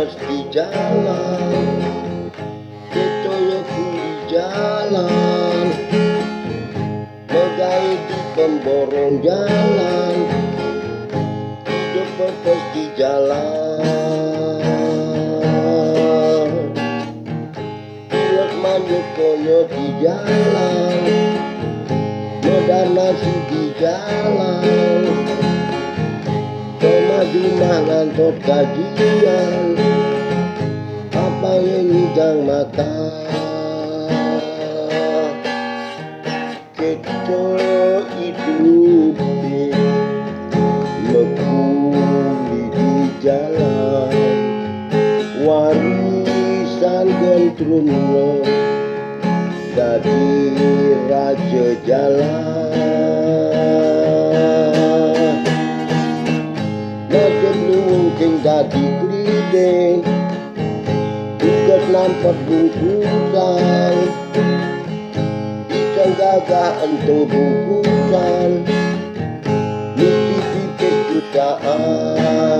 pepes di jalan, ketoyoku di jalan, megai di pemborong jalan, hidup pepes di jalan, pilek manjut koyo di jalan, medar nasi di jalan, maju mangantot kajian, apa yang hidang mata, kita hidup mekuli di jalan, warisan gentrunno jadi raja jalan. Nasib mungkin dadi klideng, ugat nampak bungkusan, ikan gagah entuh bungkusan, misi pipis jutaan.